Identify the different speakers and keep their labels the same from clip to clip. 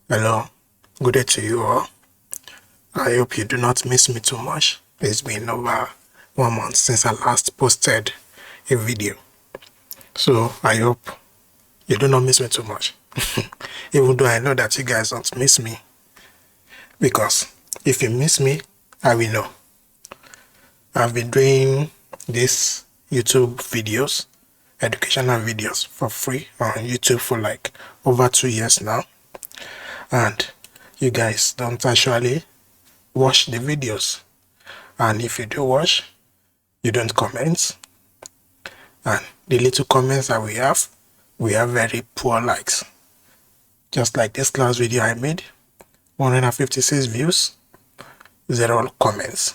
Speaker 1: Hello, good day to you all. I hope you do not miss me too much. It's been over 1 month since I last posted a video. So I hope you do not miss me too much. Even though I know that you guys don't miss me. Because if you miss me, I will know. I've been doing these YouTube videos, educational videos for free on YouTube for like over 2 years now. And you guys don't actually watch the videos, and if you do watch, you don't comment, and the little comments that we have very poor likes. Just like this last video I made, 156 views, 0 comments,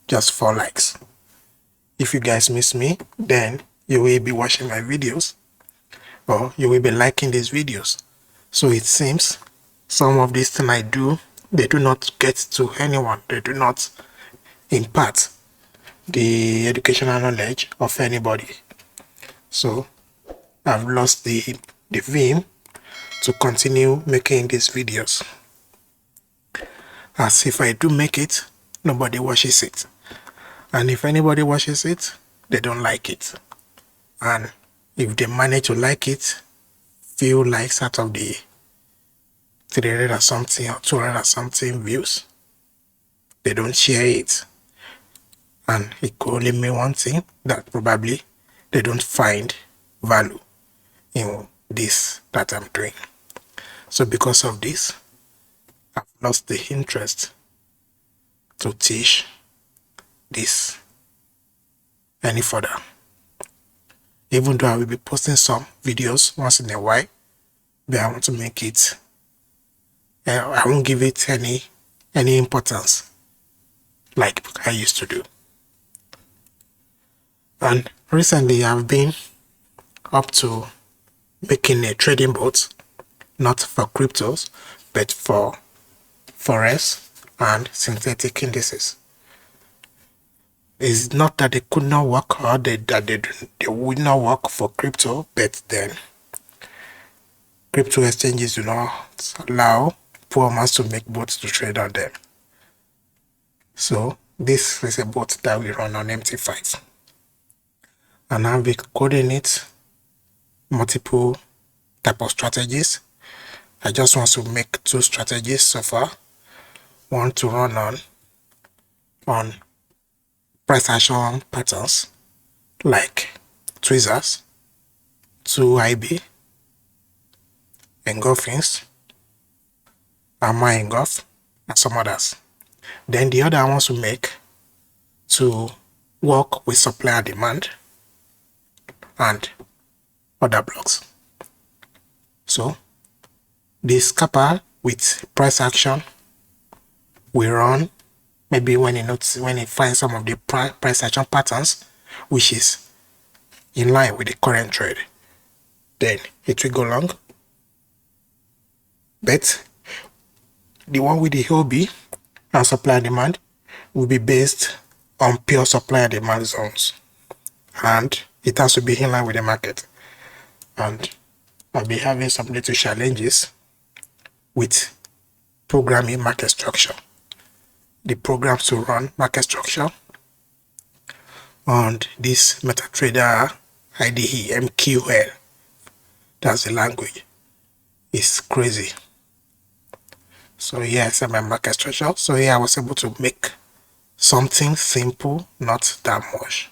Speaker 1: just 4 likes. If you guys miss me, then you will be watching my videos or you will be liking these videos. So it seems some of these things I do, they do not get to anyone. They do not impart the educational knowledge of anybody. So I've lost the vim to continue making these videos. As if I do make it, nobody watches it. And if anybody watches it, they don't like it. And if they manage to like it, few likes out of the 300 or something or 200 or something views, they don't share it. And it could only mean one thing, that probably they don't find value in this that I'm doing. So because of this, I've lost the interest to teach this any further. Even though I will be posting some videos once in a while, but I want to make it, I won't give it any importance like I used to do. And recently I've been up to making a trading bot, not for cryptos, but for forex and synthetic indices. It's not that they could not work or that they would not work for crypto, but then crypto exchanges do not allow poor man's to make bots to trade on them. So this is a bot that we run on MT5. And I've been coding it multiple type of strategies. I just want to make 2 strategies so far. One to run on price action patterns like tweezers, 2 IB, engulfings, AMA engulf, and some others. Then the other I want to make to work with supply and demand and other blocks. So the scalper with price action we run maybe when it finds some of the price action patterns which is in line with the current trade, then it will go long. But the one with the OB and supply and demand will be based on pure supply and demand zones, and it has to be in line with the market. And I'll be having some little challenges with programming market structure. The programs to run market structure on this MetaTrader IDE MQL, that's the language, is crazy. So here I set my market structure. So here I was able to make something simple, not that much.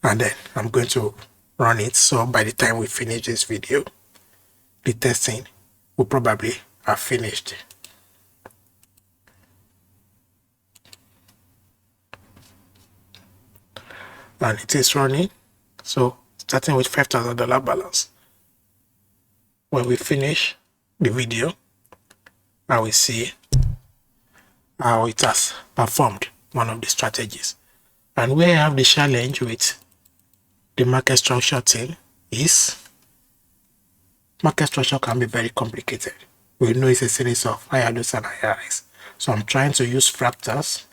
Speaker 1: And then I'm going to run it. So by the time we finish this video, the testing will probably have finished. And it is running. So starting with $5,000 balance. When we finish the video, I will see how it has performed one of the strategies. And where I have the challenge with the market structure thing is market structure can be very complicated. We know it's a series of higher lows and higher highs. So I'm trying to use fractals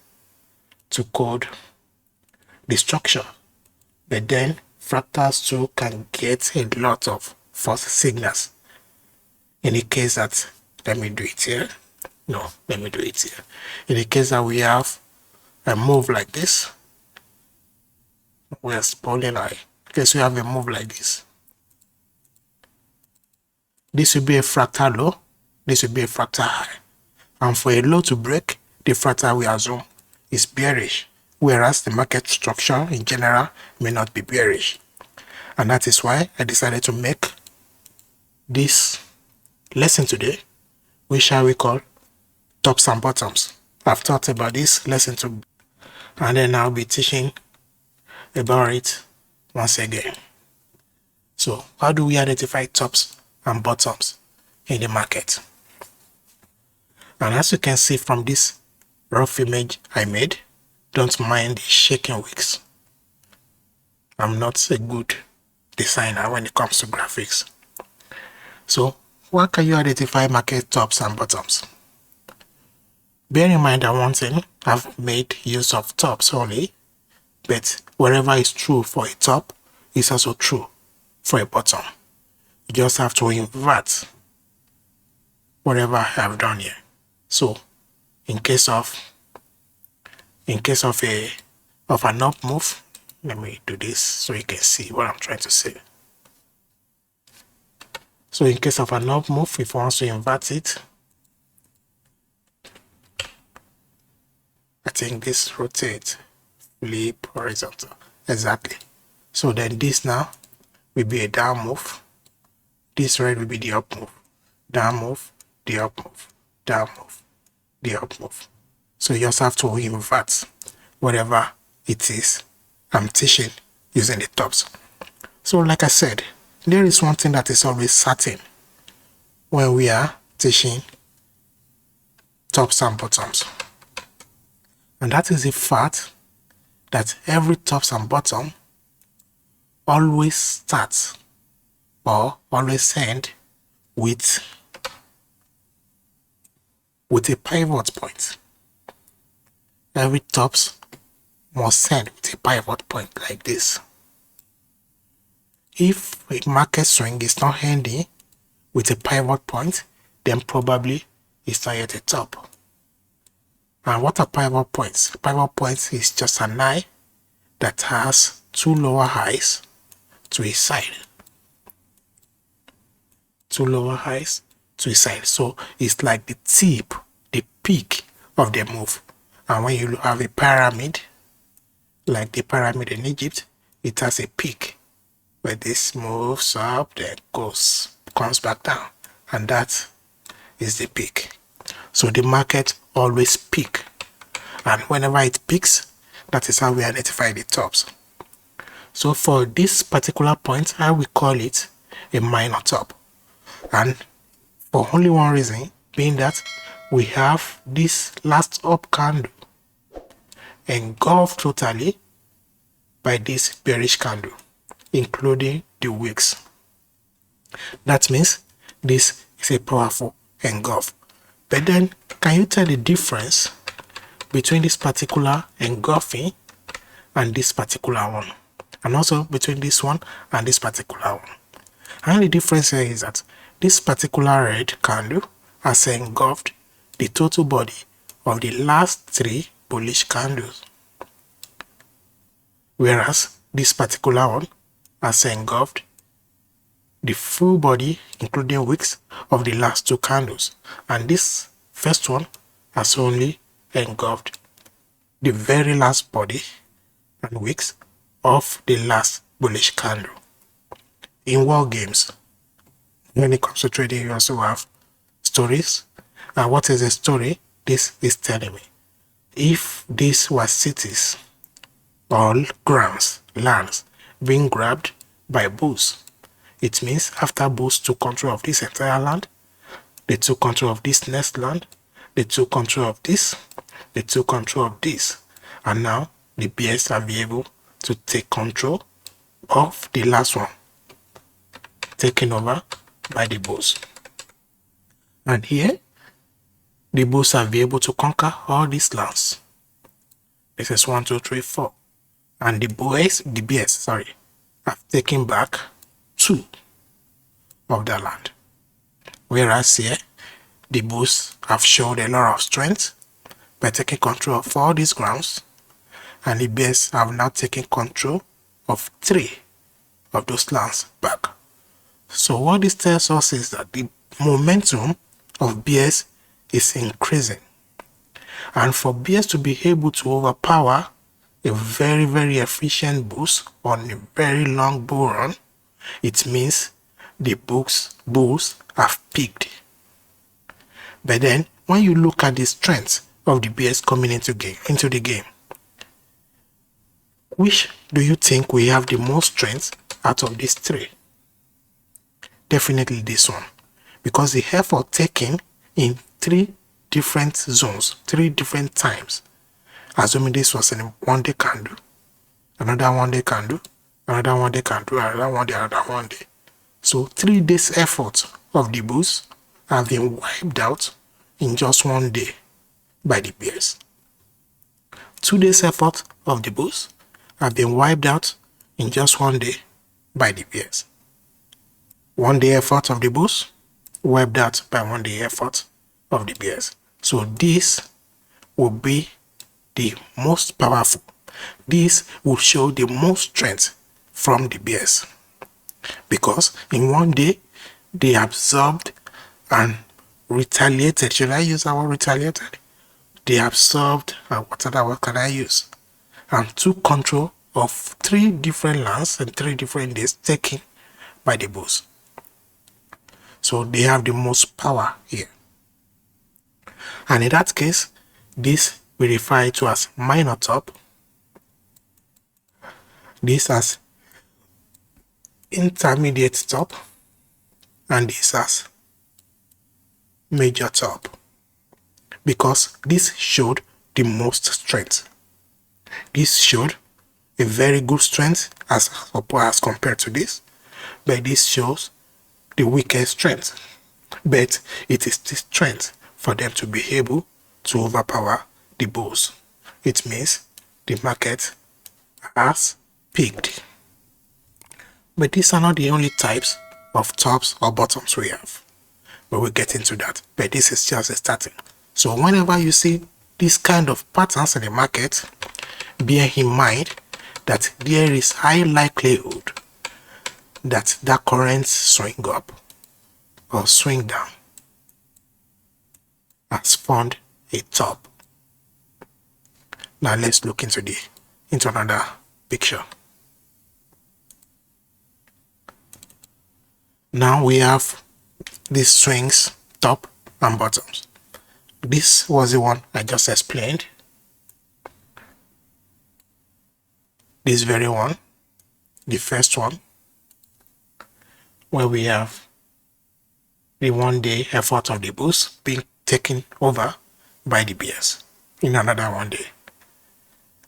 Speaker 1: to code the structure. But then fractals too can get a lot of false signals. In the case that, let me do it here. No, let me do it here. In the case that we have a move like this, we're spawning high. In case we have a move like this, this will be a fractal low, this will be a fractal high. And for a low to break, the fractal we assume is bearish, whereas the market structure in general may not be bearish. And that is why I decided to make this lesson today, which shall we call tops and bottoms. I've thought about this lesson too, and then I'll be teaching about it once again. So how do we identify tops and bottoms in the market? And as you can see from this rough image I made, don't mind the shaking wicks. I'm not a good designer when it comes to graphics. So how can you identify market tops and bottoms? Bear in mind that one thing, I've made use of tops only, but whatever is true for a top is also true for a bottom. You just have to invert whatever I have done here. So in case of an up move, let me do this so you can see what I'm trying to say. So in case of an up move, if I want to invert it, I think this rotate, flip, horizontal. Exactly. So then this now will be a down move. This red will be the up move. Down move, the up move. Down move, the up move. So you just have to invert whatever it is I'm teaching using the tops. So like I said, there is one thing that is always certain when we are teaching tops and bottoms. And that is the fact that every tops and bottom always starts or always end with a pivot point. Every tops must end with a pivot point like this. If a market swing is not ending with a pivot point, then probably it's not yet a top. And what are pivot points? Pivot points is just an eye that has two lower highs to a side. Two lower highs to a side. So it's like the tip, the peak of the move. And when you have a pyramid, like the pyramid in Egypt, it has a peak where this moves up, then comes back down. And that is the peak. So the market always peak, and whenever it peaks, that is how we identify the tops. So for this particular point, I will call it a minor top, and for only one reason, being that we have this last up candle engulfed totally by this bearish candle, including the wicks. That means this is a powerful engulf. But then, can you tell the difference between this particular engulfing and this particular one? And also between this one and this particular one. And the difference here is that this particular red candle has engulfed the total body of the last three bullish candles. Whereas this particular one has engulfed the full body, including wicks, of the last two candles, and this first one has only engulfed the very last body and wicks of the last bullish candle. In war games, when it comes to trading, you also have stories. And what is a story? This is telling me, if these were cities or grounds, lands being grabbed by bulls, it means after bulls took control of this entire land, they took control of this next land, they took control of this, they took control of this, and now the bears have been able to take control of the last one, taken over by the bulls. And here, the bulls have been able to conquer all these lands. This is 1, 2, 3, 4. And the bears have taken back 2 of the land. Whereas here, the bulls have showed a lot of strength by taking control of all these grounds, and the bears have now taken control of 3 of those lands back. So what this tells us is that the momentum of bears is increasing, and for bears to be able to overpower a very efficient bulls on a very long bull run, it means the bulls have peaked. But then when you look at the strength of the bears coming into the game, which do you think will have the most strength out of these 3? Definitely this one, because the effort taken in 3 different zones, 3 different times, assuming this was a one-day candle, another one-day candle, another one-day candle, another one day. So 3 days effort of the bulls have been wiped out in just one day by the bears. 2 days effort of the bulls have been wiped out in just one day by the bears. 1 day effort of the bulls wiped out by 1 day effort of the bears. So this will be the most powerful. This will show the most strength from the bears, because in 1 day they absorbed and retaliated. Should I use our retaliated? They absorbed, and what other word can I use? And took control of 3 different lands and 3 different days taken by the bulls. So they have the most power here. And in that case, this we refer to as minor top, this as intermediate top, and this as major top, because this showed the most strength. This showed a very good strength as compared to this, but this shows the weakest strength. But it is the strength for them to be able to overpower the bulls. It means the market has peaked. But these are not the only types of tops or bottoms we have. But we'll get into that. But this is just a starting. So whenever you see this kind of patterns in the market, bear in mind that there is high likelihood that that current swing up or swing down has formed a top. Now let's look into another picture. Now we have these swings, top and bottoms. This was the one I just explained. This very one, the first one, where we have the 1 day effort of the bulls being taken over by the bears in another 1 day,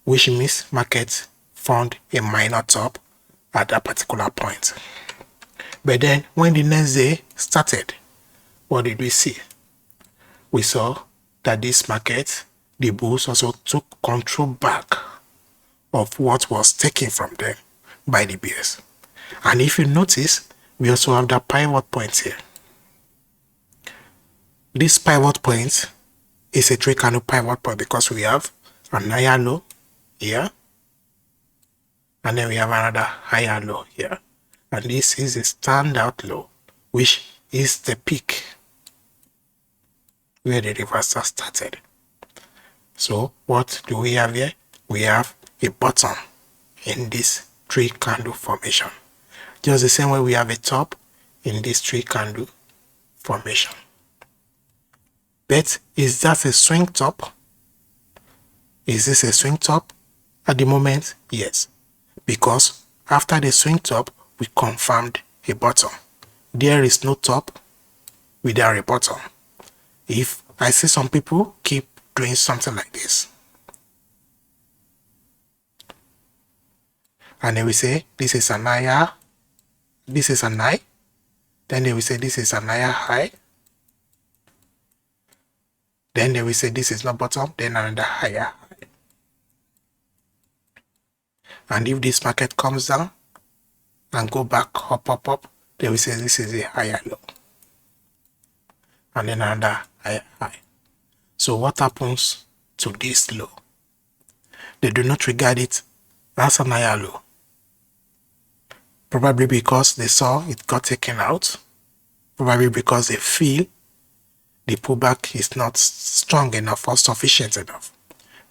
Speaker 1: which means market found a minor top at that particular point. But then when the next day started, what did we see? We saw that this market, the bulls also took control back of what was taken from them by the bears. And if you notice, we also have that pivot point here. This pivot point is a 3 candle pivot point because we have an higher low here, and then we have another higher low here. And this is a standout low, which is the peak where the reversal started. So what do we have here? We have a bottom in this 3 candle formation, just the same way we have a top in this 3 candle formation. But is that a swing top? Is this a swing top? At the moment, yes, because after the swing top, we confirmed a bottom. There is no top without a bottom. If I see some people keep doing something like this, and they will say this is an higher, this is an high, then they will say this is an higher high, then they will say this is not bottom, then another higher high. And if this market comes down and go back up, they will say this is a higher low. and then another higher high. So what happens to this low? They do not regard it as an higher low, probably because they saw it got taken out, probably because they feel the pullback is not strong enough or sufficient enough.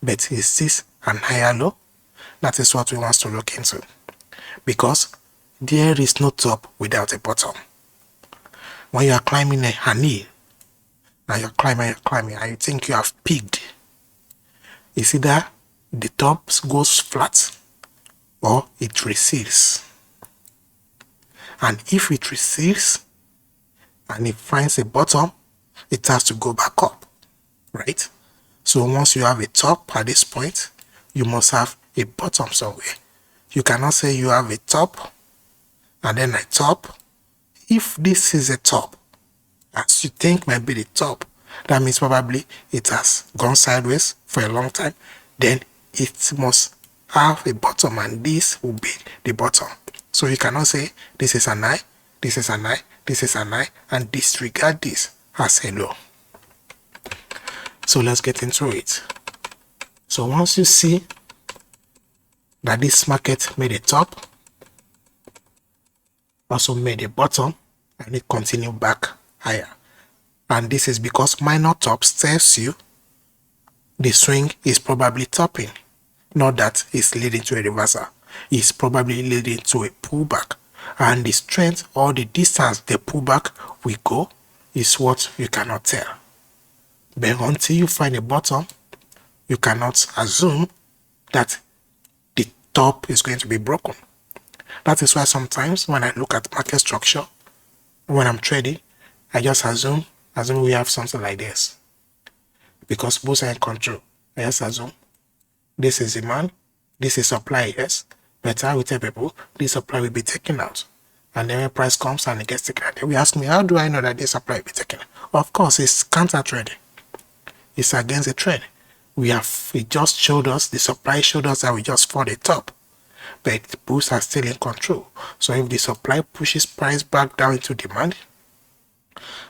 Speaker 1: But is this an higher low? That is what we want to look into, because there is no top without a bottom. When you are climbing a hill, and you're climbing, and you think you have peaked, it's either the top goes flat or it recedes. And if it recedes and it finds a bottom, it has to go back up, right? So once you have a top at this point, you must have a bottom somewhere. You cannot say you have a top and then a top. If this is a top, as you think might be the top, that means probably it has gone sideways for a long time. Then it must have a bottom, and this will be the bottom. So you cannot say this is an high, this is an high, this is an high, and disregard this as a low. So let's get into it. So once you see that this market made a top, also made a bottom, and it continued back higher, and this is because minor tops tells you the swing is probably topping, not that it's leading to a reversal. It's probably leading to a pullback, and the strength or the distance the pullback will go is what you cannot tell. But until you find a bottom, you cannot assume that the top is going to be broken. That is why sometimes when I look at market structure, when I'm trading, I just assume we have something like this, because both are in control. I just assume this is demand, this is supply, yes, but I will tell people this supply will be taken out, and then when price comes and it gets taken out, they will ask me, how do I know that this supply will be taken out? Of course, it's counter trading. It's against the trend. It just showed us, the supply showed us that we just fought the top, but the bulls are still in control. So if the supply pushes price back down into demand,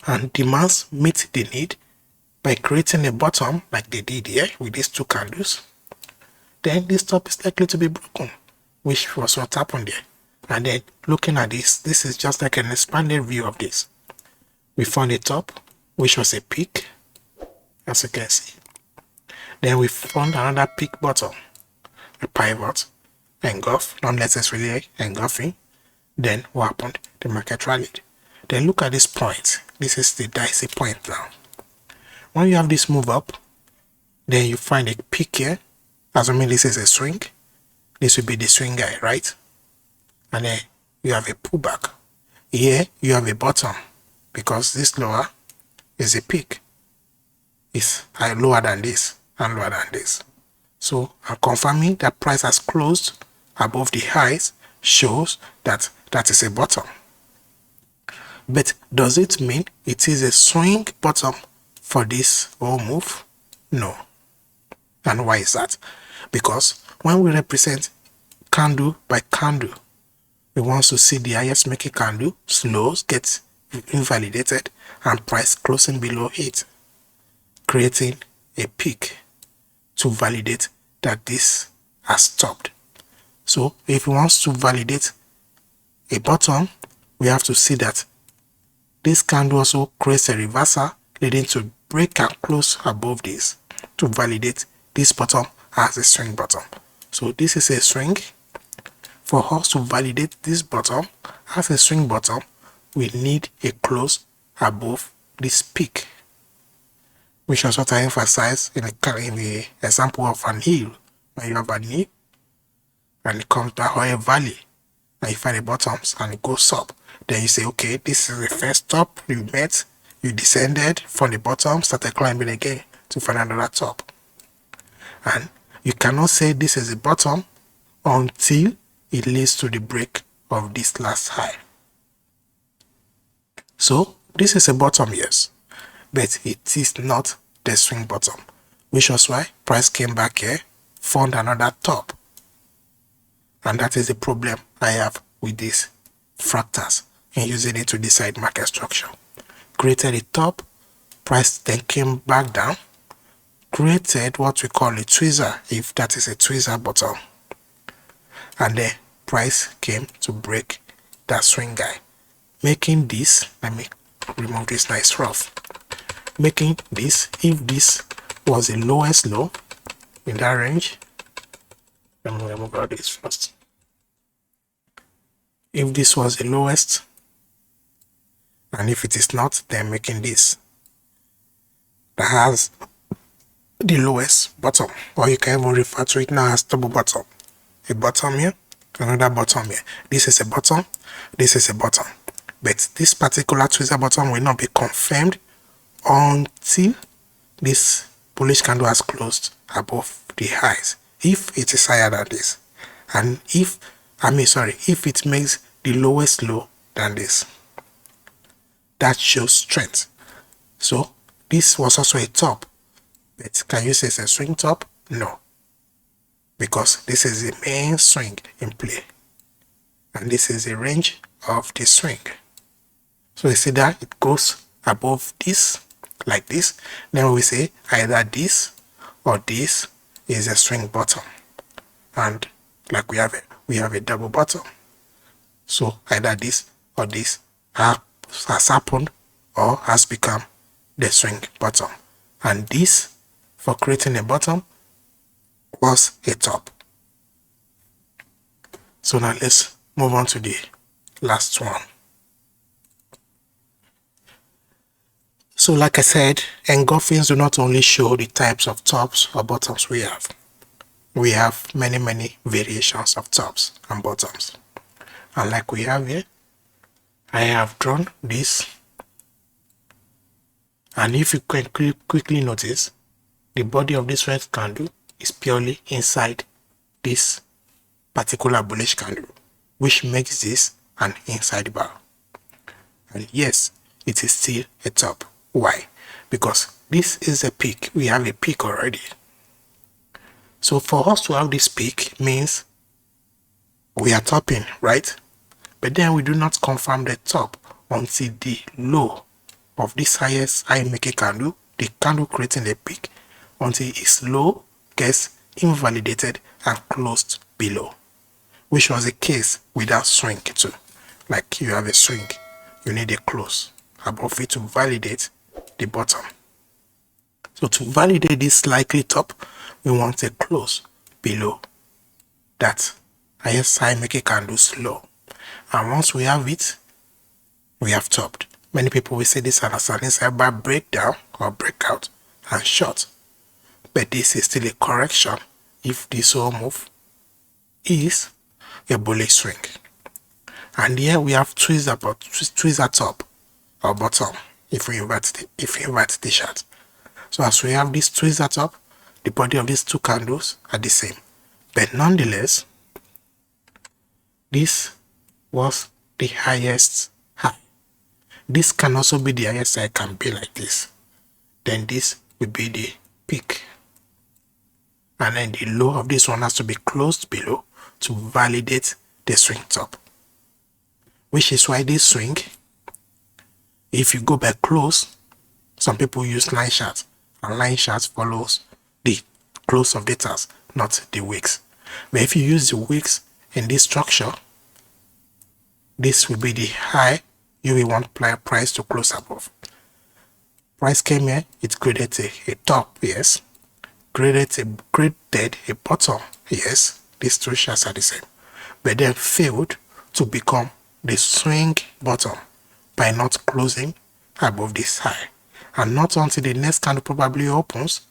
Speaker 1: and demands meet the need by creating a bottom like they did here with these two candles, then this top is likely to be broken, which was what happened there. And then looking at this is just like an expanded view of this. We found a top, which was a peak, as you can see. Then we found another peak bottom, a pivot, engulf, not necessarily engulfing. Then what happened? The market rallied. Then look at this point. This is the dicey point now. When you have this move up, then you find a peak here. Assuming this is a swing, this will be the swing guy, right? And then you have a pullback. Here you have a bottom, because this lower is a peak. It's lower than this and lower than this. So I'm confirming that price has closed above the highs, shows that that is a bottom. But does it mean it is a swing bottom for this whole move? No. And why is that? Because when we represent candle by candle, we want to see the highest making candle, slows, get invalidated, and price closing below it, creating a peak to validate that this has stopped. So if we want to validate a bottom, we have to see that this candle also creates a reversal leading to break and close above this to validate this bottom as a swing bottom. So this is a swing. For us to validate this bottom as a swing bottom, we need a close above this peak, which is what I emphasize in the example of an hill. When you have an hill and it comes down, or a valley, and you find the bottoms and it goes up, then you say, okay, this is the first top you met, you descended from the bottom, started climbing again to find another top. And you cannot say this is the bottom until it leads to the break of this last high. So this is a bottom, yes, but it is not the swing bottom, which was why price came back here, found another top. And that is the problem I have with this fractals and using it to decide market structure. Created a top, Price then came back down, created what we call a tweezer, if that is a tweezer bottom, and then price came to break that swing guy, making this, let me remove this nice rough, making this, if this was the lowest low in that range, let me remove all this first. If this was the lowest, and if it is not, then making this that has the lowest bottom, or you can even refer to it now as double bottom. A bottom here, another bottom here. This is a bottom, this is a bottom. But this particular tweezer bottom will not be confirmed until this bullish candle has closed above the highs, if it is higher than this, and if it makes the lowest low than this. That shows strength. So this was also a top, but can you say it's a swing top? No, because this is the main swing in play, and this is the range of the swing. So you see that it goes above this, like this, then we say either this or this is a swing bottom, and like we have a double bottom. So either this or this has happened or has become the swing bottom, and this, for creating a bottom, was a top. So now let's move on to the last one. So like I said, engulfings do not only show the types of tops or bottoms we have. We have many variations of tops and bottoms. And like we have here, I have drawn this. And if you can quickly notice, the body of this red candle is purely inside this particular bullish candle, which makes this an inside bar. And yes, it is still a top. Why? Because this is a peak. We have a peak already. So for us to have this peak means we are topping, right? But then we do not confirm the top until the low of this highest high making candle, the candle creating a peak, until its low gets invalidated and closed below, which was the case with that swing too. Like you have a swing, you need a close above it to validate the bottom. So to validate this likely top, we want a close below that highest high making candle's low. And once we have it, we have topped. Many people will say this as an inside bar breakdown or breakout and short, but this is still a correction if this whole move is a bullish swing. And here we have tweezer top or bottom if we invert the chart. So as we have this tweezer top, the body of these two candles are the same, but nonetheless, this was the highest high. This can also be the highest high, can be like this. Then this will be the peak, and then the low of this one has to be closed below to validate the swing top, which is why this swing, if you go by close, some people use line charts, and line charts follows the close of the task, not the wicks. But if you use the wicks in this structure, this will be the high you will want price to close above. Price came here, it created a top, yes. Created a bottom, yes. These two charts are the same, but then failed to become the swing bottom by not closing above this high, and not until the next candle probably opens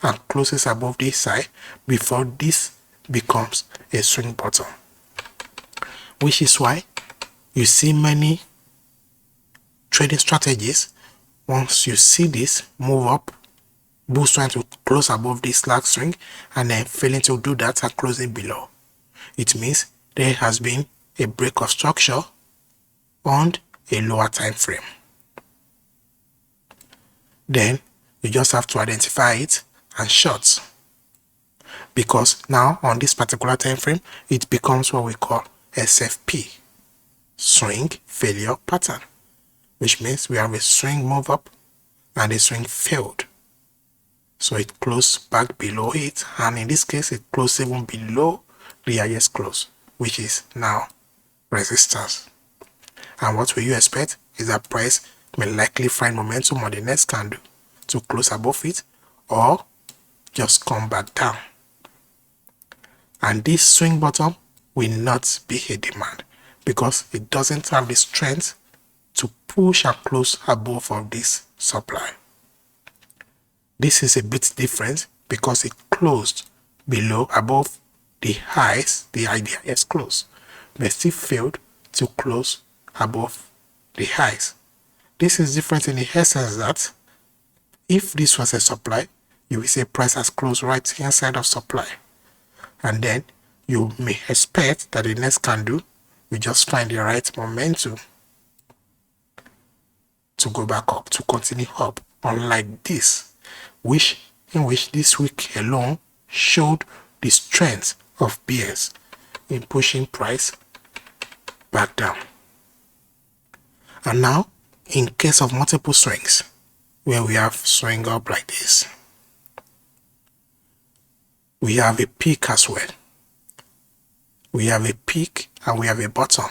Speaker 1: and closes above this high before this becomes a swing bottom. Which is why you see many trading strategies, once you see this move up, bulls trying to close above this slack swing and then failing to do that and closing below, it means there has been a break of structure on a lower time frame. Then you just have to identify it and short, because now on this particular time frame it becomes what we call SFP, swing failure pattern, which means we have a swing move up and the swing failed. So it closed back below it, and in this case it closed even below the highest close, which is now resistance. And what will you expect is that price may likely find momentum on the next candle to close above it or just come back down. And this swing bottom will not be a demand because it doesn't have the strength to push and close above of this supply. This is a bit different because it closed below above the highs, the highest close, but still failed to close above the highs. This is different in the essence that if this was a supply, you will say price has closed right inside of supply, and then you may expect that the next candle will just find the right momentum to go back up, to continue up, unlike this, in which this week alone showed the strength of bears in pushing price back down. And now, in case of multiple swings, where we have swing up like this, we have a peak as well. We have a peak and we have a bottom.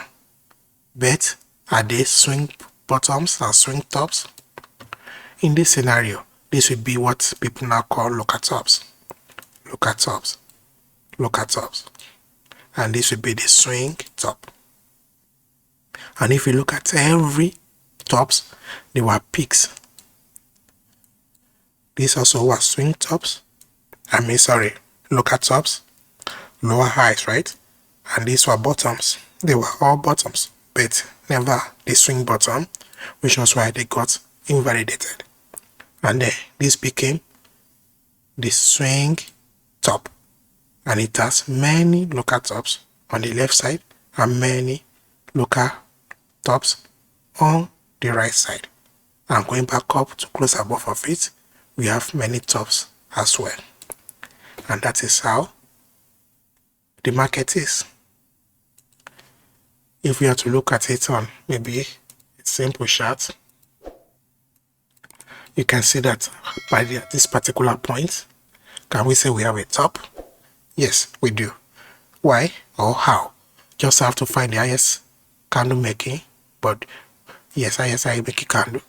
Speaker 1: But are they swing bottoms and swing tops? In this scenario, this would be what people now call looker tops. Looker tops. Looker tops. And this would be the swing top. And if you look at every tops, they were peaks. These also were swing tops. Looker tops, lower highs, right? And these were bottoms. They were all bottoms, but never the swing bottom, which was why they got invalidated. And then this became the swing top. And it has many looker tops on the left side and many looker tops on the right side. And going back up to close above of it, we have many tops as well. And that is how the market is. If we are to look at it on maybe a simple chart, you can see that by this particular point, can we say we have a top? Yes, we do. Why or how? Just have to find the highest candle making, but yes, highest making candle.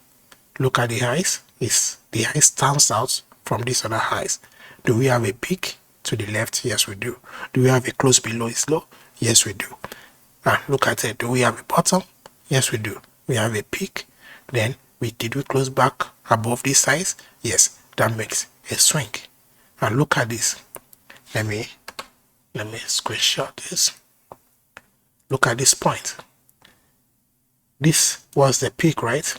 Speaker 1: Look at the highs. The high stands out from these other highs. Do we have a peak to the left? Yes, we do. Do we have a close below its low? Yes, we do. And look at it. Do we have a bottom? Yes, we do. We have a peak. Then did we close back above this size? Yes, that makes a swing. And look at this. Let me screenshot this. Look at this point. This was the peak, right?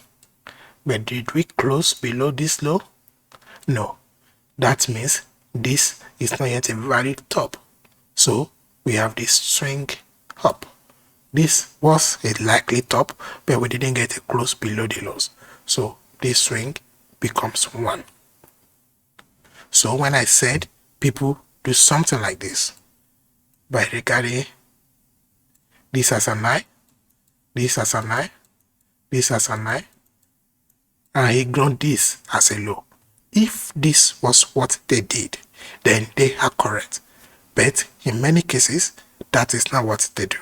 Speaker 1: But did we close below this low? No. That means this is not yet a valid top. So we have this swing up. This was a likely top, but we didn't get a close below the lows. So this swing becomes 1. So when I said people do something like this, by regarding this as an high, this as an high, this as an high, and ignore this as a low. If this was what they did, then they are correct. But in many cases, that is not what they do.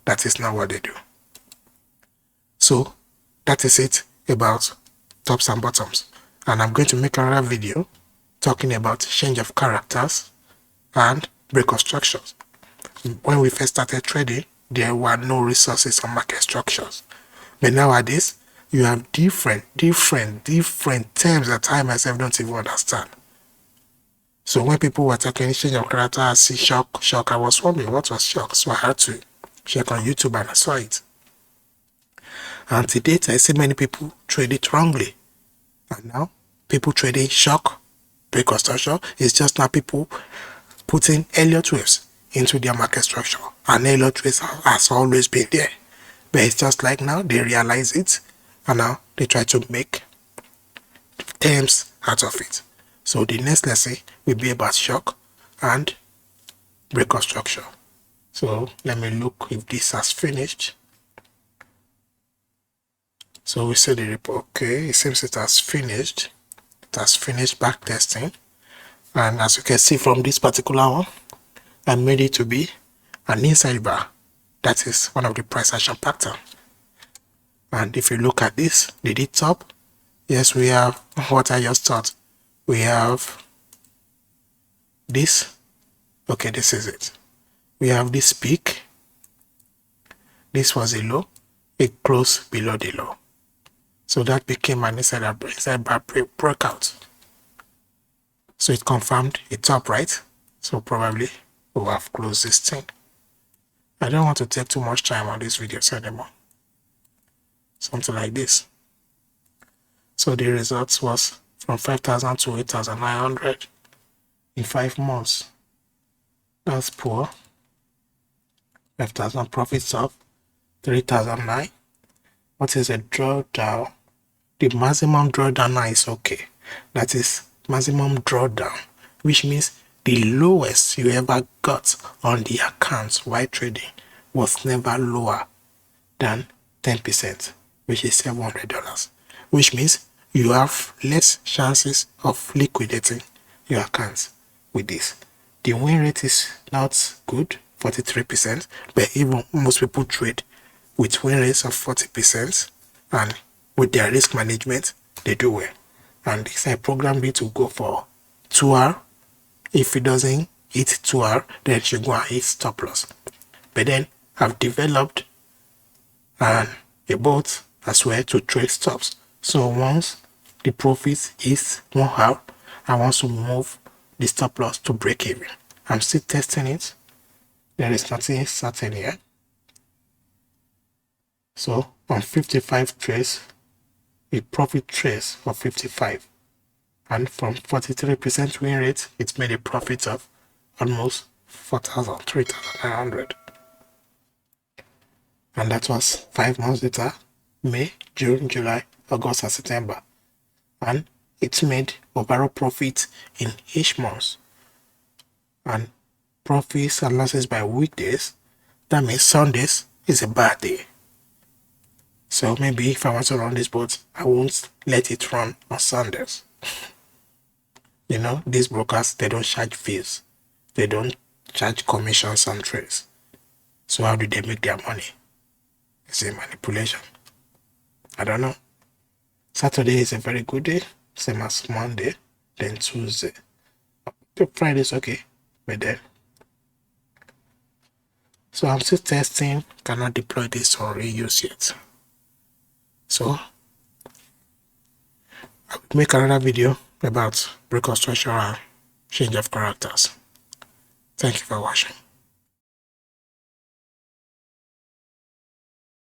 Speaker 1: That is not what they do. So that is it about tops and bottoms. And I'm going to make another video talking about change of characters and breakout structures. When we first started trading, there were no resources on market structures. But nowadays, you have different terms that I myself don't even understand. So when people were talking change of character, I see shock, I was wondering what was shock. So I had to check on YouTube and I saw it. And to date, I see many people trade it wrongly. And now, people trading shock, breakout structure, is just now people putting Elliott waves into their market structure. And Elliott waves has always been there. But it's just like now, they realize it. And now, they try to make terms out of it. So the next lesson will be about shock and breakout structure. So let me look if this has finished. So we see the report. Okay, it seems it has finished. It has finished back testing. And as you can see from this particular one, I made it to be an inside bar. That is one of the price action pattern. And if you look at this, did it top? Yes, we have what I just thought. We have this. Okay, this is it. We have this peak. This was a low. It closed below the low. So that became an inside bar breakout. So it confirmed a top, right? So probably we'll have closed this thing. I don't want to take too much time on these videos anymore. Something like this. So the results was from 5,000 to 8,900 in 5 months. That's poor. 5,000 profits of 3,009. What is a drawdown? The maximum drawdown now is okay. That is maximum drawdown, which means the lowest you ever got on the account while trading was never lower than 10%, which is $700, which means you have less chances of liquidating your account with this. The win rate is not good, 43%, but even most people trade with win rates of 40%, and with their risk management, they do well. And this I programmed it to go for 2R. If it doesn't hit 2R, then it should go and hit stop loss. But then I've developed a bot as well to trade stops. So once the profit is 1R, I want to move the stop loss to break even. I'm still testing it. There is nothing certain here. So on 55 trades, a profit trace for 55, and from 43% win rate, it made a profit of almost 4,000, 3,900. And that was 5 months later, May, June, July, August, and September. And it made overall profit in each month. And profits and losses by weekdays, that means Sundays is a bad day. So maybe if I want to run this bot, I won't let it run on Sundays. You know, these brokers, they don't charge fees. They don't charge commissions on trades. So how do they make their money? It's a manipulation. I don't know. Saturday is a very good day, same as Monday, then Tuesday. Friday is okay, but then. So I'm still testing, cannot deploy this or reuse yet. So I will make another video about reconstruction and change of characters. Thank you for watching.